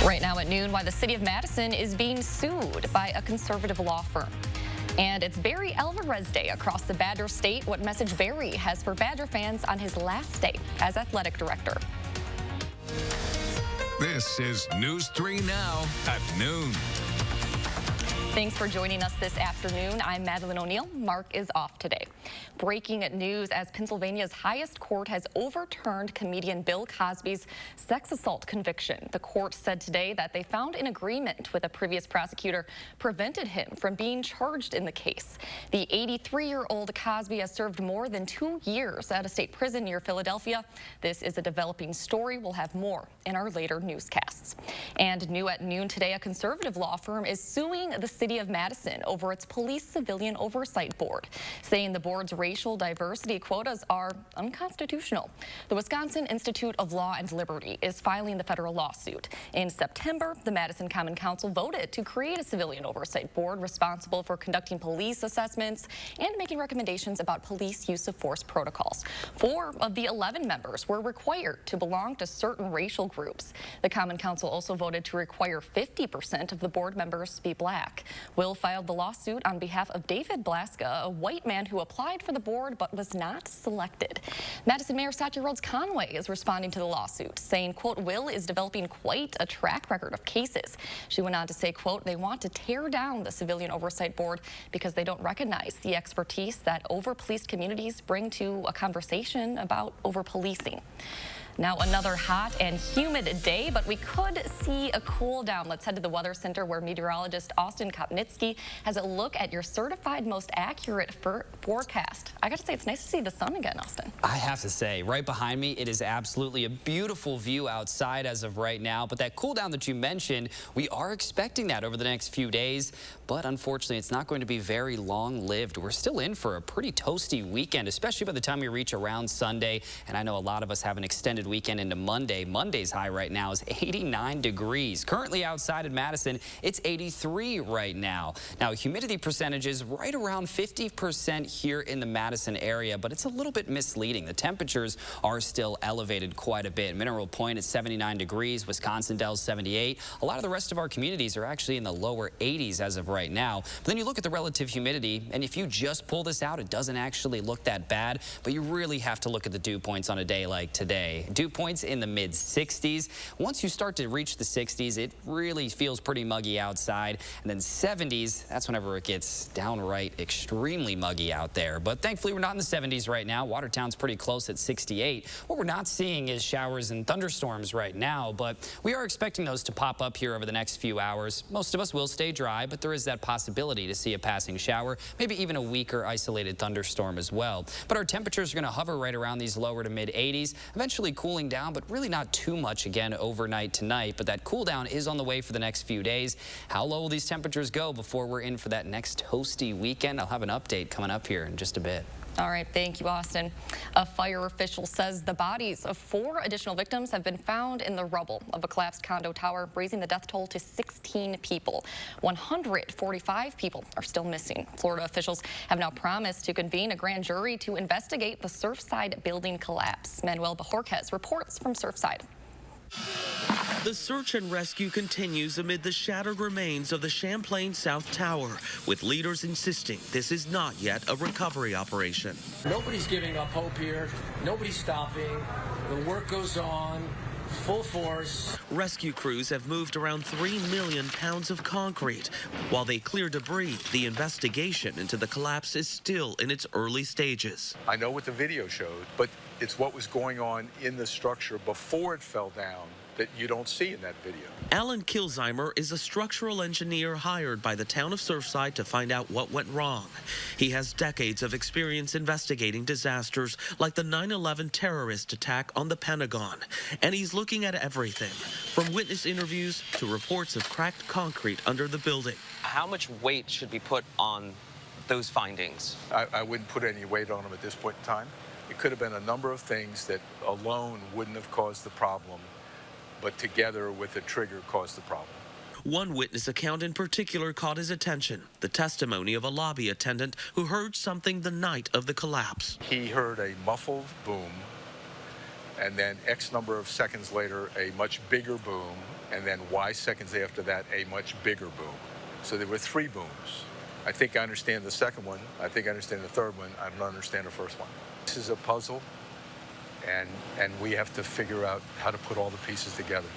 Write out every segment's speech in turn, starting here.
Right now at noon, why the city of Madison is being sued by a conservative law firm. And it's Barry Alvarez Day across the Badger State. What message Barry has for Badger fans on his last day as athletic director. This is News 3 Now at noon. Thanks for joining us this afternoon. I'm Madeline O'Neill. Mark is off today. Breaking news as Pennsylvania's highest court has overturned comedian Bill Cosby's sex assault conviction. The court said today that they found an agreement with a previous prosecutor prevented him from being charged in the case. The 83-year-old Cosby has served more than 2 years at a state prison near Philadelphia. This is a developing story. We'll have more in our later newscasts. And new at noon today, a conservative law firm is suing the city of Madison over its Police Civilian Oversight Board, saying the board's racial diversity quotas are unconstitutional. The Wisconsin Institute of Law and Liberty is filing the federal lawsuit. In September, the Madison Common Council voted to create a civilian oversight board responsible for conducting police assessments and making recommendations about police use of force protocols. 4 of the 11 members were required to belong to certain racial groups. The Common Council also voted to require 50% of the board members be black. Will filed the lawsuit on behalf of David Blaska, a white man who applied for the board but was not selected. Madison Mayor Satya Rhodes Conway is responding to the lawsuit, saying, quote, Will is developing quite a track record of cases. She went on to say, quote, they want to tear down the Civilian Oversight Board because they don't recognize the expertise that over-policed communities bring to a conversation about over-policing. Now another hot and humid day, but we could see a cool down. Let's head to the Weather Center where meteorologist Austin Kopnitsky has a look at your certified most accurate forecast. I got to say, it's nice to see the sun again, Austin. I have to say, right behind me, it is absolutely a beautiful view outside as of right now. But that cool down that you mentioned, we are expecting that over the next few days. But unfortunately, it's not going to be very long-lived. We're still in for a pretty toasty weekend, especially by the time we reach around Sunday. And I know a lot of us have an extended weekend into Monday. Monday's high right now is 89 degrees. Currently outside in Madison, it's 83 right now. Now, humidity percentage is right around 50% here in the Madison area, but it's a little bit misleading. The temperatures are still elevated quite a bit. Mineral Point is 79 degrees, Wisconsin Dells 78. A lot of the rest of our communities are actually in the lower 80s as of right now. But then you look at the relative humidity, and if you just pull this out, it doesn't actually look that bad, but you really have to look at the dew points on a day like today. Dew points in the mid-60s. Once you start to reach the 60s, it really feels pretty muggy outside. And then 70s, that's whenever it gets downright extremely muggy out there. But thankfully, we're not in the 70s right now. Watertown's pretty close at 68. What we're not seeing is showers and thunderstorms right now, but we are expecting those to pop up here over the next few hours. Most of us will stay dry, but there is that possibility to see a passing shower, maybe even a weaker isolated thunderstorm as well. But our temperatures are going to hover right around these lower to mid-80s, eventually cooling down, but really not too much again overnight tonight. But that cool down is on the way for the next few days. How low will these temperatures go before we're in for that next toasty weekend? I'll have an update coming up here in just a bit. All right, thank you, Austin. A fire official says the bodies of 4 additional victims have been found in the rubble of a collapsed condo tower, raising the death toll to 16 people. 145 people are still missing. Florida officials have now promised to convene a grand jury to investigate the Surfside building collapse. Manuel Bajorquez reports from Surfside. The search and rescue continues amid the shattered remains of the Champlain South Tower, with leaders insisting this is not yet a recovery operation. Nobody's giving up hope here. Nobody's stopping. The work goes on. Full force. Rescue crews have moved around 3 million pounds of concrete. While they clear debris, the investigation into the collapse is still in its early stages. I know what the video showed, but it's what was going on in the structure before it fell down that you don't see in that video. Alan Kilzheimer is a structural engineer hired by the town of Surfside to find out what went wrong. He has decades of experience investigating disasters like the 9/11 terrorist attack on the Pentagon. And he's looking at everything, from witness interviews to reports of cracked concrete under the building. How much weight should be put on those findings? I wouldn't put any weight on them at this point in time. It could have been a number of things that alone wouldn't have caused the problem, but together with a trigger caused the problem. One witness account in particular caught his attention, the testimony of a lobby attendant who heard something the night of the collapse. He heard a muffled boom, and then X number of seconds later, a much bigger boom, and then Y seconds after that, a much bigger boom. So there were 3 booms. I think I understand the second one. I think I understand the third one. I don't understand the first one. This is a puzzle, and we have to figure out how to put all the pieces together.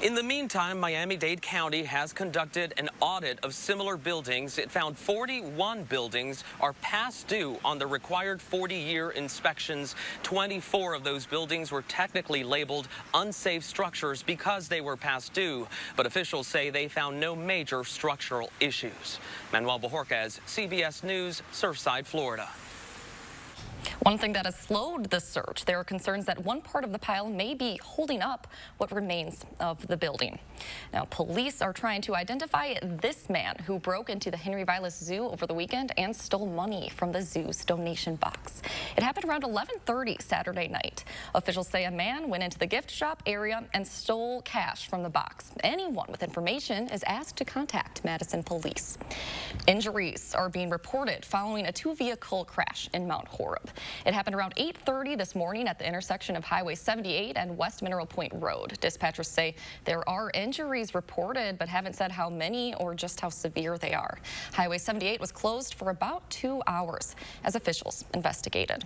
In the meantime, Miami-Dade County has conducted an audit of similar buildings. It found 41 buildings are past due on the required 40-year inspections. 24 of those buildings were technically labeled unsafe structures because they were past due, but officials say they found no major structural issues. Manuel Bojorquez, CBS News, Surfside, Florida. One thing that has slowed the search, there are concerns that one part of the pile may be holding up what remains of the building. Now, police are trying to identify this man who broke into the Henry Vilas Zoo over the weekend and stole money from the zoo's donation box. It happened around 11:30 Saturday night. Officials say a man went into the gift shop area and stole cash from the box. Anyone with information is asked to contact Madison police. Injuries are being reported following a 2-vehicle crash in Mount Horeb. It happened around 8:30 this morning at the intersection of Highway 78 and West Mineral Point Road. Dispatchers say there are injuries reported, but haven't said how many or just how severe they are. Highway 78 was closed for about 2 hours as officials investigated.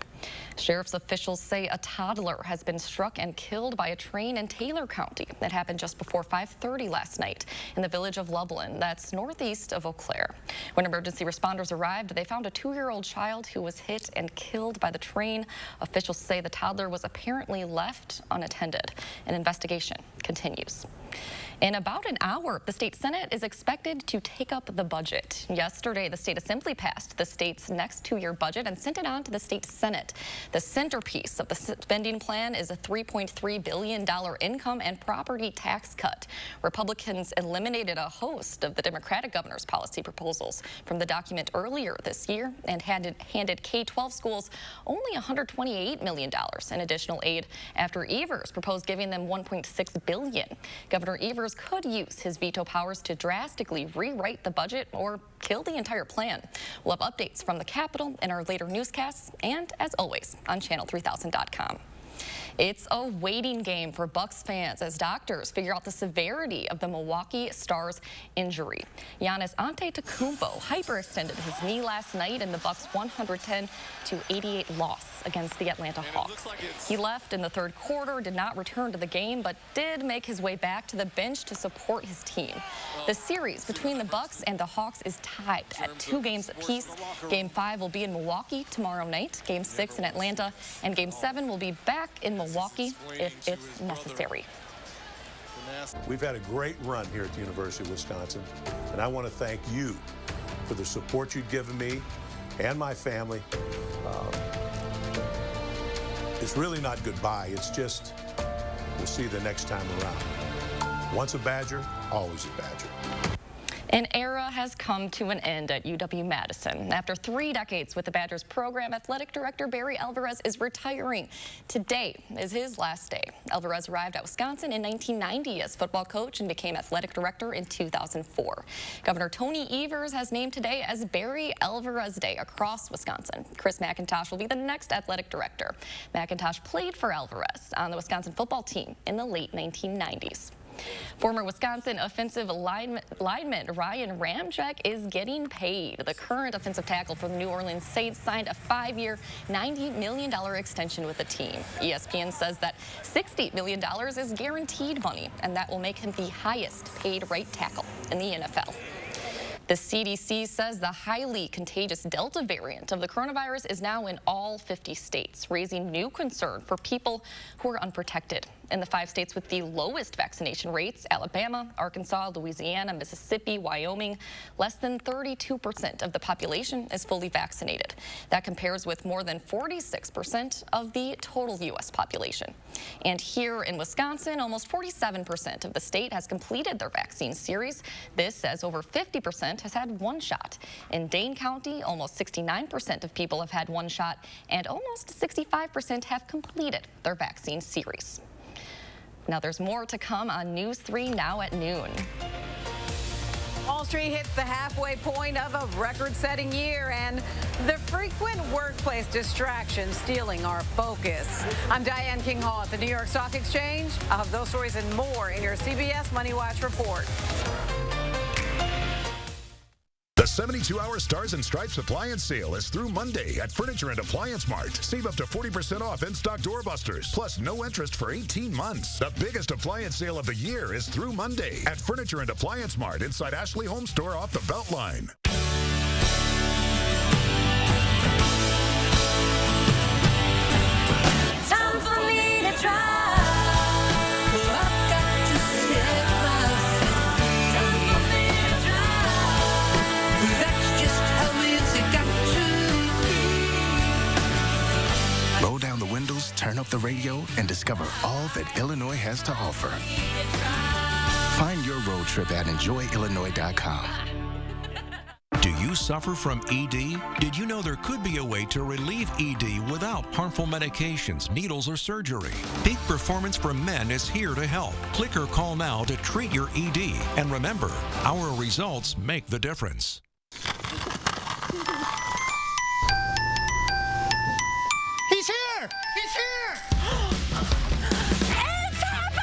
Sheriff's officials say a toddler has been struck and killed by a train in Taylor County. That happened just before 5:30 last night in the village of Lublin, that's northeast of Eau Claire. When emergency responders arrived, they found a 2-year-old child who was hit and killed by the train. Officials say the toddler was apparently left unattended. An investigation continues. In about an hour, the state Senate is expected to take up the budget. Yesterday, the state assembly passed the state's next 2-year budget and sent it on to the state Senate. The centerpiece of the spending plan is a $3.3 billion income and property tax cut. Republicans eliminated a host of the Democratic governor's policy proposals from the document earlier this year and handed K-12 schools only $128 million in additional aid after Evers proposed giving them $1.6 billion. Governor Evers could use his veto powers to drastically rewrite the budget or kill the entire plan. We'll have updates from the Capitol in our later newscasts and, as always, on channel3000.com. It's a waiting game for Bucks fans as doctors figure out the severity of the Milwaukee Stars injury. Giannis Antetokounmpo hyperextended his knee last night in the Bucks' 110-88 loss against the Atlanta Hawks. He left in the third quarter, did not return to the game, but did make his way back to the bench to support his team. The series between the Bucks and the Hawks is tied at 2 games apiece. Game 5 will be in Milwaukee tomorrow night, Game 6 in Atlanta, and Game 7 will be back in Milwaukee if it's necessary. We've had a great run here at the University of Wisconsin, and I want to thank you for the support you've given me and my family. It's really not goodbye. It's just we'll see you the next time around. Once a Badger, always a Badger. An era has come to an end at UW-Madison. After 3 decades with the Badgers program, athletic director Barry Alvarez is retiring. Today is his last day. Alvarez arrived at Wisconsin in 1990 as football coach and became athletic director in 2004. Governor Tony Evers has named today as Barry Alvarez Day across Wisconsin. Chris McIntosh will be the next athletic director. McIntosh played for Alvarez on the Wisconsin football team in the late 1990s. Former Wisconsin offensive lineman Ryan Ramczyk is getting paid. The current offensive tackle for the New Orleans Saints signed a 5-year, $90 million extension with the team. ESPN says that $60 million is guaranteed money, and that will make him the highest paid right tackle in the NFL. The CDC says the highly contagious Delta variant of the coronavirus is now in all 50 states, raising new concern for people who are unprotected. In the 5 states with the lowest vaccination rates, Alabama, Arkansas, Louisiana, Mississippi, Wyoming, less than 32% of the population is fully vaccinated. That compares with more than 46% of the total U.S. population. And here in Wisconsin, almost 47% of the state has completed their vaccine series. This as over 50% has had 1 shot. In Dane County, almost 69% of people have had 1 shot, and almost 65% have completed their vaccine series. Now there's more to come on News 3 now at noon. Wall Street hits the halfway point of a record-setting year, and the frequent workplace distractions stealing our focus. I'm Diane King Hall at the New York Stock Exchange. I'll have those stories and more in your CBS Money Watch report. The 72-hour Stars and Stripes appliance sale is through Monday at Furniture and Appliance Mart. Save up to 40% off in-stock doorbusters, plus no interest for 18 months. The biggest appliance sale of the year is through Monday at Furniture and Appliance Mart inside Ashley Home Store off the Beltline. Time for me to try. Roll down the windows, turn up the radio, and discover all that Illinois has to offer. Find your road trip at enjoyillinois.com. Do you suffer from ED? Did you know there could be a way to relieve ED without harmful medications, needles, or surgery? Peak Performance for Men is here to help. Click or call now to treat your ED. And remember, our results make the difference. He's here! He's here! It's happening!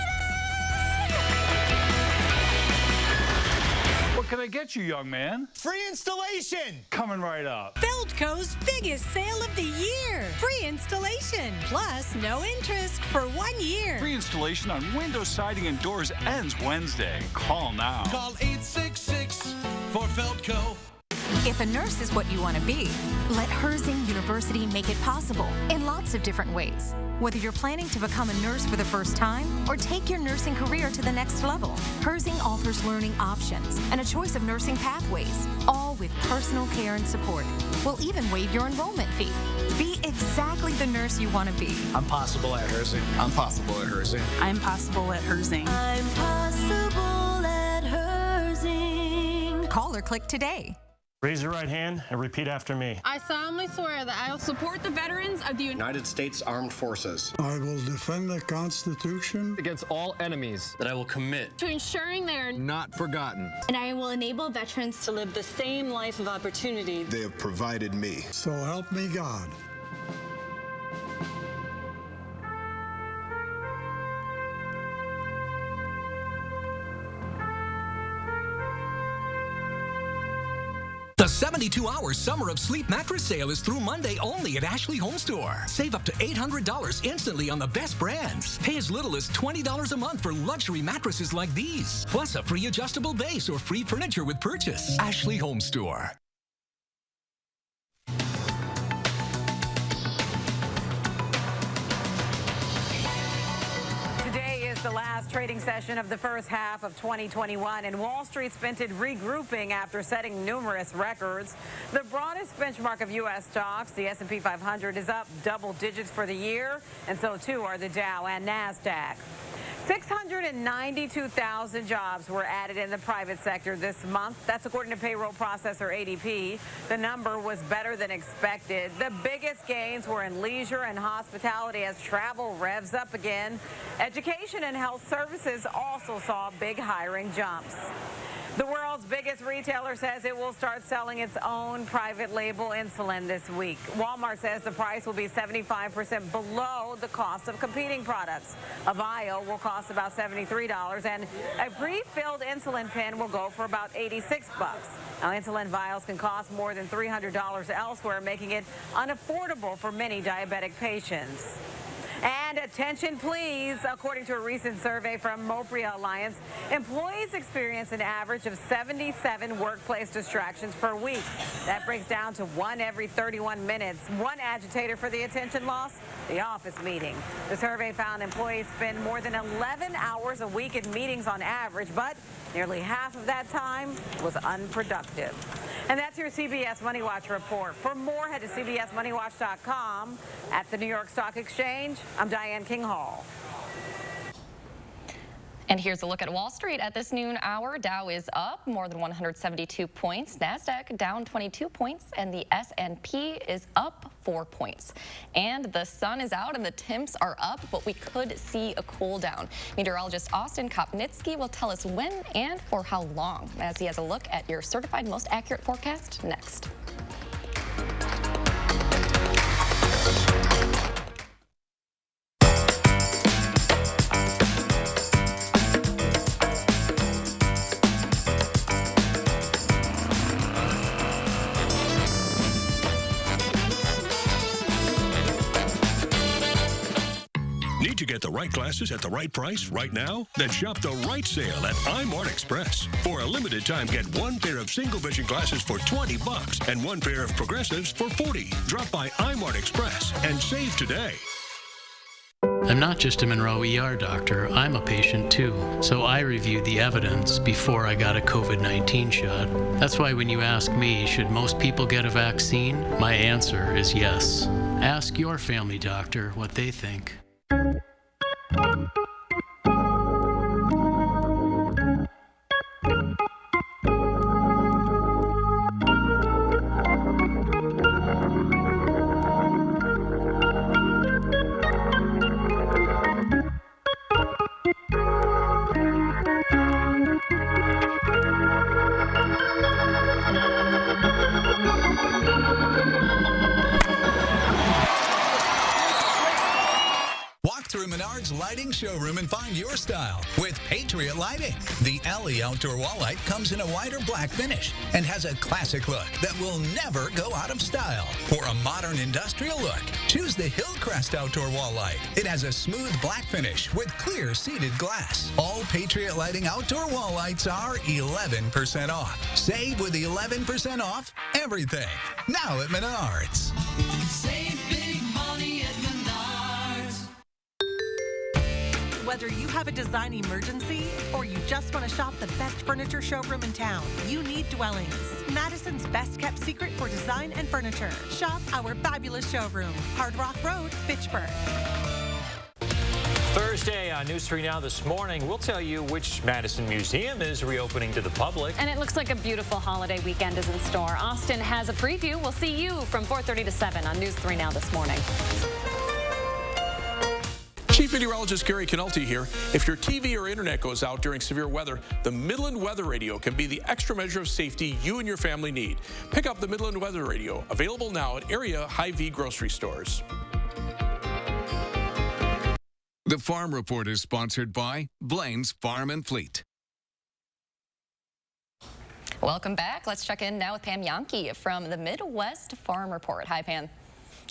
What can I get you, young man? Free installation! Coming right up. Feldco's biggest sale of the year. Free installation. Plus, no interest for 1 year. Free installation on window siding and doors ends Wednesday. Call now. Call 866 for Feldco. If a nurse is what you want to be, let Herzing University make it possible in lots of different ways. Whether you're planning to become a nurse for the first time or take your nursing career to the next level, Herzing offers learning options and a choice of nursing pathways, all with personal care and support. We'll even waive your enrollment fee. Be exactly the nurse you want to be. I'm possible at Herzing. I'm possible at Herzing. I'm possible at Herzing. I'm possible at Herzing. Call or click today. Raise your right hand and repeat after me. I solemnly swear that I will support the veterans of the United States Armed Forces. I will defend the Constitution against all enemies. That I will commit to ensuring they are not forgotten. And I will enable veterans to live the same life of opportunity they have provided me. So help me God. The 72-hour Summer of Sleep mattress sale is through Monday only at Ashley Home Store. Save up to $800 instantly on the best brands. Pay as little as $20 a month for luxury mattresses like these. Plus a free adjustable base or free furniture with purchase. Ashley Home Store. The last trading session of the first half of 2021, and Wall Street spent it regrouping after setting numerous records. The broadest benchmark of U.S. stocks, the S&P 500, is up double digits for the year, and so too are the Dow and NASDAQ. 692,000 jobs were added in the private sector this month. That's according to payroll processor ADP. The number was better than expected. The biggest gains were in leisure and hospitality as travel revs up again. Education and health services also saw big hiring jumps. The world's biggest retailer says it will start selling its own private label insulin this week. Walmart says the price will be 75% below the cost of competing products. A vial will cost about $73, and a pre-filled insulin pen will go for about $86. Now, insulin vials can cost more than $300 elsewhere, making it unaffordable for many diabetic patients. And attention, please. According to a recent survey from Mopria Alliance, employees experience an average of 77 workplace distractions per week. That breaks down to 1 every 31 minutes. One agitator for the attention loss, the office meeting. The survey found employees spend more than 11 hours a week in meetings on average, but nearly half of that time was unproductive. And that's your CBS Money Watch report. For more, head to cbsmoneywatch.com. At the New York Stock Exchange, I'm Diane King Hall. And here's a look at Wall Street at this noon hour. Dow is up more than 172 points. NASDAQ down 22 points, and the S&P is up 4 points. And the sun is out and the temps are up, but we could see a cool down. Meteorologist Austin Kopnitsky will tell us when and for how long, as he has a look at your certified most accurate forecast next. Need to get the right glasses at the right price right now? Then shop the right sale at iMart Express. For a limited time, get one pair of single vision glasses for $20 and one pair of progressives for $40. Drop by iMart Express and save today. I'm not just a Monroe ER doctor, I'm a patient too. So I reviewed the evidence before I got a COVID-19 shot. That's why when you ask me, should most people get a vaccine? My answer is yes. Ask your family doctor what they think. Walk through Menards Lighting Showroom and find your style with Patriot Lighting. The LE Outdoor Wall Light comes in a whiter black finish and has a classic look that will never go out of style. For a modern industrial look, choose the Hillcrest Outdoor Wall Light. It has a smooth black finish with clear seated glass. All Patriot Lighting Outdoor Wall Lights are 11% off. Save with 11% off everything. Now at Menards. Save big money at Menards. Whether you have a design emergency or you just want to shop the best furniture showroom in town, you need Dwellings, Madison's best kept secret for design and furniture. Shop our fabulous showroom, Hard Rock Road, Fitchburg. Thursday on News 3 Now this morning, we'll tell you which Madison museum is reopening to the public. And it looks like a beautiful holiday weekend is in store. Austin has a preview. We'll see you from 4:30 to 7 on News 3 Now this morning. Chief Meteorologist Gary Canulty here. If your TV or internet goes out during severe weather, the Midland Weather Radio can be the extra measure of safety you and your family need. Pick up the Midland Weather Radio, available now at area Hy-Vee grocery stores. The Farm Report is sponsored by Blaine's Farm and Fleet. Welcome back. Let's check in now with Pam Yankee from the Midwest Farm Report. Hi, Pam.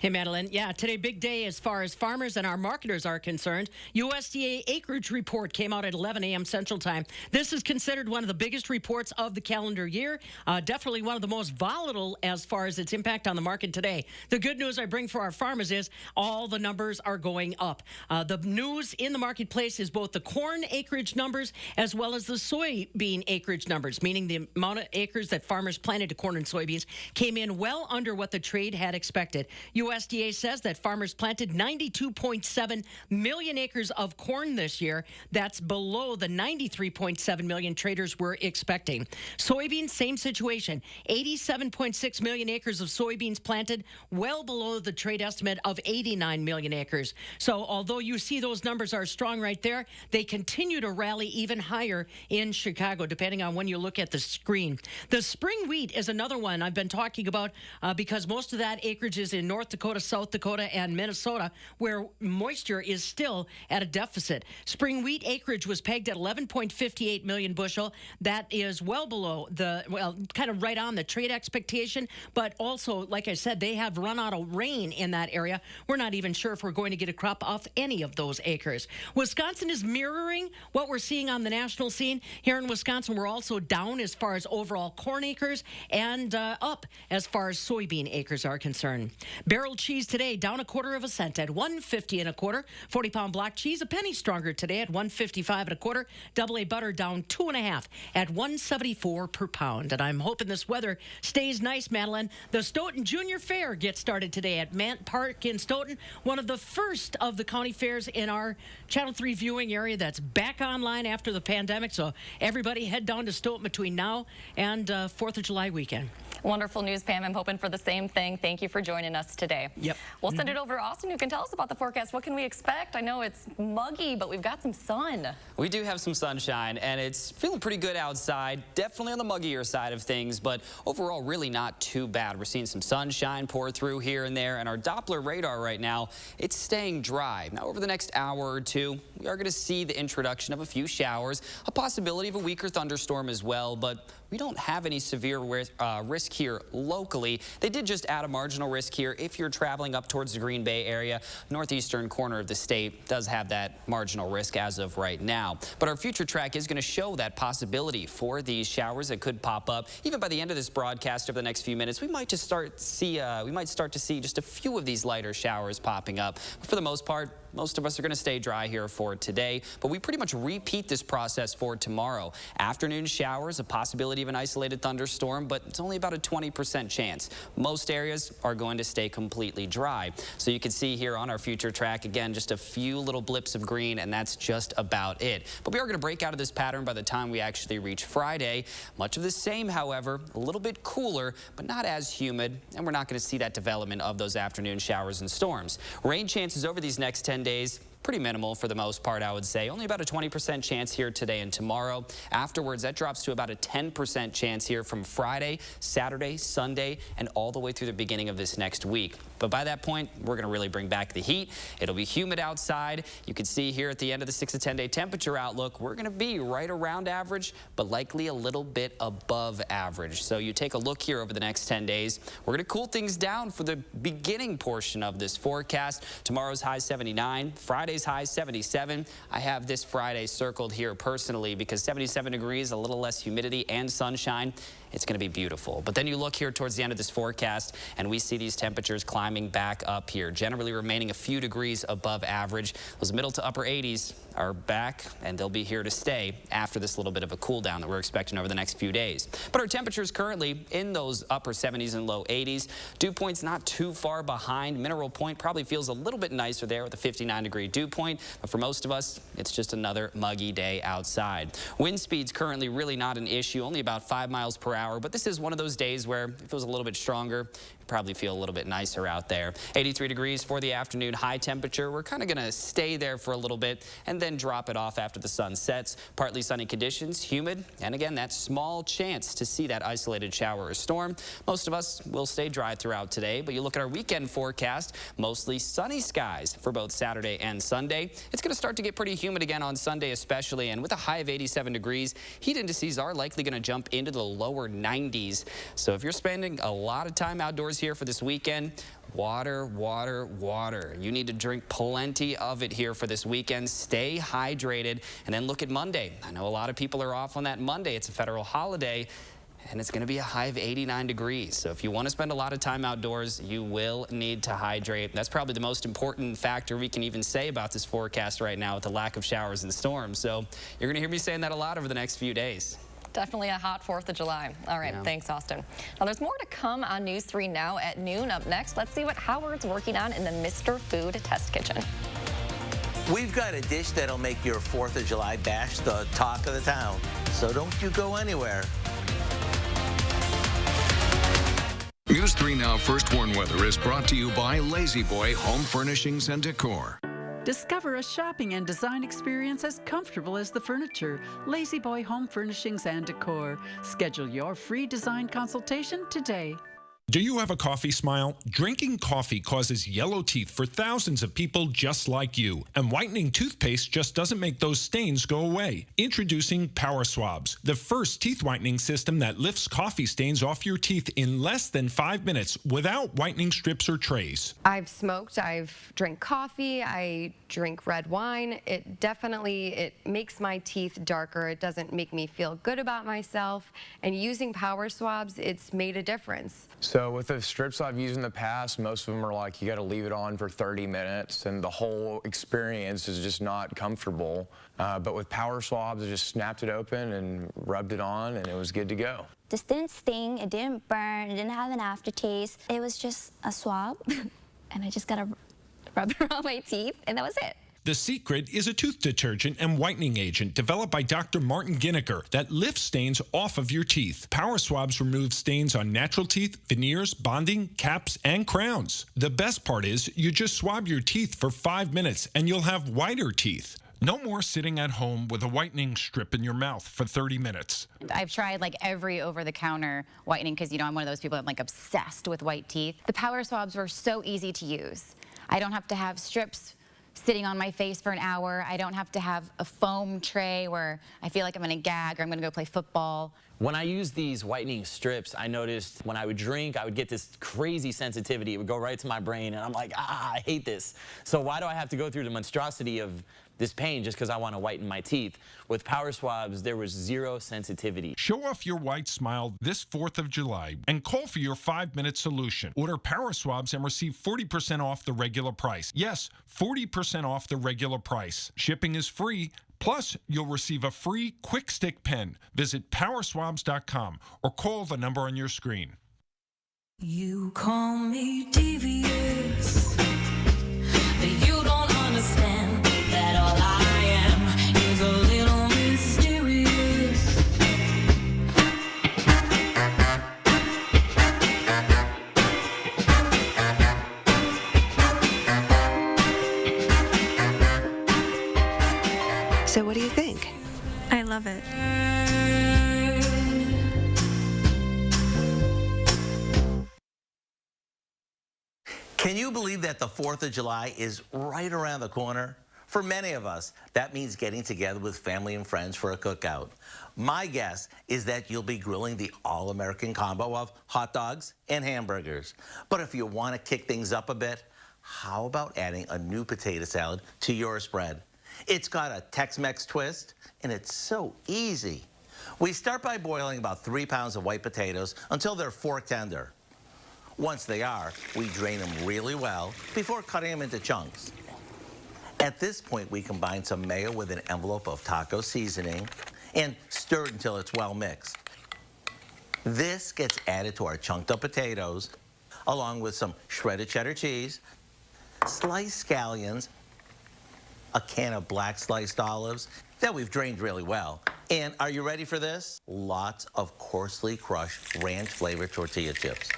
Hey, Madeline. Yeah, today, big day as far as farmers and our marketers are concerned. USDA acreage report came out at 11 a.m. Central Time. This is considered one of the biggest reports of the calendar year. Definitely one of the most volatile as far as its impact on the market today. The good news I bring for our farmers is all the numbers are going up. The news in the marketplace is both the corn acreage numbers as well as the soybean acreage numbers, meaning the amount of acres that farmers planted to corn and soybeans came in well under what the trade had expected. USDA says that farmers planted 92.7 million acres of corn this year. That's below the 93.7 million traders were expecting. Soybeans, same situation. 87.6 million acres of soybeans planted, well below the trade estimate of 89 million acres. So although you see those numbers are strong right there, they continue to rally even higher in Chicago, depending on when you look at the screen. The spring wheat is another one I've been talking about because most of that acreage is in North Dakota, South Dakota, and Minnesota, where moisture is still at a deficit. Spring wheat acreage was pegged at 11.58 million bushel. That is well below kind of right on the trade expectation, but also, like I said, they have run out of rain in that area. We're not even sure if we're going to get a crop off any of those acres. Wisconsin is mirroring what we're seeing on the national scene. Here in Wisconsin, we're also down as far as overall corn acres and up as far as soybean acres are concerned. Barrel Grilled cheese today down 1/4 cent at $1.50 1/4. 40-pound block cheese a penny stronger today at $1.55 1/4. Double A butter down 2 1/2 at $1.74 per pound. And I'm hoping this weather stays nice, Madeline. The Stoughton Junior Fair gets started today at Mant Park in Stoughton, one of the first of the county fairs in our Channel 3 viewing area that's back online after the pandemic. So everybody head down to Stoughton between now and 4th of July weekend. Wonderful news, Pam. I'm hoping for the same thing. Thank you for joining us today. Yep. We'll send it over to Austin, who can tell us about the forecast. What can we expect? I know it's muggy, but we've got some sun. We do have some sunshine, and it's feeling pretty good outside. Definitely on the muggier side of things, but overall really not too bad. We're seeing some sunshine pour through here and there, and our Doppler radar right now, it's staying dry. Now, over the next hour or two, we are going to see the introduction of a few showers, a possibility of a weaker thunderstorm as well, but we don't have any severe risk here locally. They did just add a marginal risk here if you're traveling up towards the Green Bay area. Northeastern corner of the state does have that marginal risk as of right now. But our future track is going to show that possibility for these showers that could pop up. Even by the end of this broadcast over the next few minutes, we might start to see just a few of these lighter showers popping up. But for the most part, most of us are going to stay dry here for today, but we pretty much repeat this process for tomorrow. Afternoon showers, a possibility of an isolated thunderstorm, but it's only about a 20% chance. Most areas are going to stay completely dry. So you can see here on our future track, again, just a few little blips of green, and that's just about it. But we are going to break out of this pattern by the time we actually reach Friday. Much of the same, however, a little bit cooler, but not as humid, and we're not going to see that development of those afternoon showers and storms. Rain chances over these next 10 days, pretty minimal for the most part, I would say. Only about a 20% chance here today and tomorrow. Afterwards, that drops to about a 10% chance here from Friday, Saturday, Sunday, and all the way through the beginning of this next week. But by that point, we're going to really bring back the heat. It'll be humid outside. You can see here at the end of the 6 to 10 day temperature outlook, we're going to be right around average, but likely a little bit above average. So you take a look here over the next 10 days. We're going to cool things down for the beginning portion of this forecast. Tomorrow's high 79, Friday's high 77. I have this Friday circled here personally because 77 degrees, a little less humidity and sunshine. It's going to be beautiful. But then you look here towards the end of this forecast and we see these temperatures climbing back up here, generally remaining a few degrees above average. Those middle to upper 80s are back and they'll be here to stay after this little bit of a cool down that we're expecting over the next few days. But our temperatures currently in those upper 70s and low 80s. Dew point's not too far behind. Mineral Point probably feels a little bit nicer there with a 59-degree dew point. But for most of us, it's just another muggy day outside. Wind speed's currently really not an issue, only about 5 miles per hour. But this is one of those days where if it was a little bit stronger, you'd probably feel a little bit nicer out there. 83 degrees for the afternoon high temperature. We're kind of going to stay there for a little bit and then drop it off after the sun sets. Partly sunny conditions, humid, and again, that small chance to see that isolated shower or storm. Most of us will stay dry throughout today, but you look at our weekend forecast, mostly sunny skies for both Saturday and Sunday. It's going to start to get pretty humid again on Sunday especially, and with a high of 87 degrees, heat indices are likely going to jump into the lower 90s. So if you're spending a lot of time outdoors here for this weekend, water, water, water. You need to drink plenty of it here for this weekend. Stay hydrated, and then look at Monday. I know a lot of people are off on that Monday. It's a federal holiday, and it's going to be a high of 89 degrees. So if you want to spend a lot of time outdoors, you will need to hydrate. That's probably the most important factor we can even say about this forecast right now with the lack of showers and storms. So you're going to hear me saying that a lot over the next few days. Definitely a hot 4th of July. All right, thanks, Austin. Now, there's more to come on News 3 Now at noon. Up next, let's see what Howard's working on in the Mr. Food Test Kitchen. We've got a dish that'll make your 4th of July bash the talk of the town. So don't you go anywhere. News 3 Now First Warn Weather is brought to you by Lazy Boy Home Furnishings and Decor. Discover a shopping and design experience as comfortable as the furniture. Lazy Boy Home Furnishings and Decor. Schedule your free design consultation today. Do you have a coffee smile? Drinking coffee causes yellow teeth for thousands of people just like you. And whitening toothpaste just doesn't make those stains go away. Introducing Power Swabs, the first teeth whitening system that lifts coffee stains off your teeth in less than 5 minutes without whitening strips or trays. I've smoked, I've drank coffee, I drink red wine. It makes my teeth darker. It doesn't make me feel good about myself. And using Power Swabs, it's made a difference. So with the strips I've used in the past, most of them are like you got to leave it on for 30 minutes, and the whole experience is just not comfortable. But with power swabs, I just snapped it open and rubbed it on, and it was good to go. This didn't sting, it didn't burn, it didn't have an aftertaste. It was just a swab, and I just got to rub it on my teeth, and that was it. The Secret is a tooth detergent and whitening agent developed by Dr. Martin Ginniker that lifts stains off of your teeth. Power Swabs remove stains on natural teeth, veneers, bonding, caps, and crowns. The best part is you just swab your teeth for 5 minutes and you'll have whiter teeth. No more sitting at home with a whitening strip in your mouth for 30 minutes. I've tried like every over-the-counter whitening because, you know, I'm one of those people I'm like obsessed with white teeth. The Power Swabs were so easy to use. I don't have to have strips sitting on my face for an hour. I don't have to have a foam tray where I feel like I'm gonna gag or I'm gonna go play football. When I use these whitening strips, I noticed when I would drink, I would get this crazy sensitivity. It would go right to my brain, and I'm like, I hate this. So why do I have to go through the monstrosity of this pain just because I want to whiten my teeth? With Power Swabs, there was zero sensitivity. Show off your white smile this 4th of July and call for your 5-minute solution. Order Power Swabs and receive 40% off the regular price. Yes, 40% off the regular price. Shipping is free. Plus, you'll receive a free Quick Stick pen. Visit powerswabs.com or call the number on your screen. You call me devious, but you don't understand that all I am is a little mysterious. So what do you think? I love it. Can you believe that the 4th of July is right around the corner? For many of us, that means getting together with family and friends for a cookout. My guess is that you'll be grilling the all-American combo of hot dogs and hamburgers. But if you want to kick things up a bit, how about adding a new potato salad to your spread? It's got a Tex-Mex twist, and it's so easy. We start by boiling about 3 pounds of white potatoes until they're fork tender. Once they are, we drain them really well before cutting them into chunks. At this point, we combine some mayo with an envelope of taco seasoning and stir it until it's well mixed. This gets added to our chunked up potatoes, along with some shredded cheddar cheese, sliced scallions, a can of black sliced olives that we've drained really well. And are you ready for this? Lots of coarsely crushed ranch flavored tortilla chips.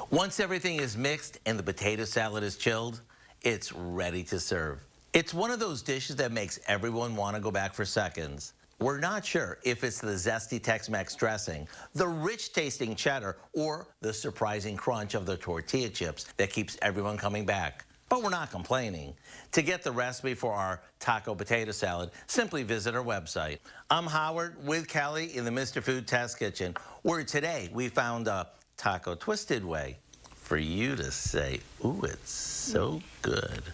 Once everything is mixed and the potato salad is chilled, it's ready to serve. It's one of those dishes that makes everyone want to go back for seconds. We're not sure if it's the zesty Tex-Mex dressing, the rich tasting cheddar, or the surprising crunch of the tortilla chips that keeps everyone coming back. But we're not complaining. To get the recipe for our taco potato salad, simply visit our website. I'm Howard with Kelly in the Mr. Food Test Kitchen, where today we found a taco twisted way for you to say, ooh, it's so good.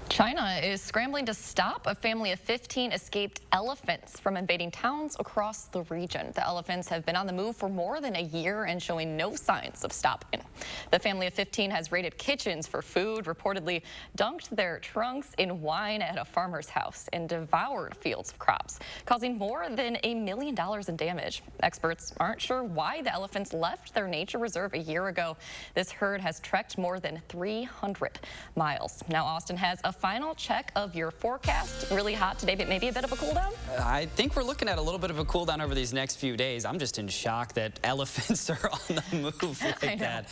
China is scrambling to stop a family of 15 escaped elephants from invading towns across the region. The elephants have been on the move for more than a year and showing no signs of stopping. The family of 15 has raided kitchens for food, reportedly dunked their trunks in wine at a farmer's house, and devoured fields of crops, causing more than $1 million in damage. Experts aren't sure why the elephants left their nature reserve a year ago. This herd has trekked more than 300 miles. Now Austin has a final check of your forecast. Really hot today, but maybe a bit of a cool down? I think we're looking at a little bit of a cool down over these next few days. I'm just in shock that elephants are on the move like that.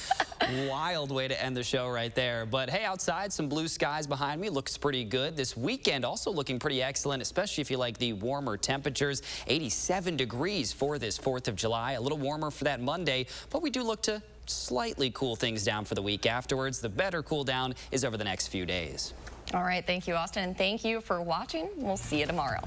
Wild way to end the show right there. But hey, outside, some blue skies behind me. Looks pretty good. This weekend also looking pretty excellent, especially if you like the warmer temperatures. 87 degrees for this 4th of July. A little warmer for that Monday, but we do look to slightly cool things down for the week afterwards. The better cool down is over the next few days. All right, thank you, Austin, and thank you for watching. We'll see you tomorrow.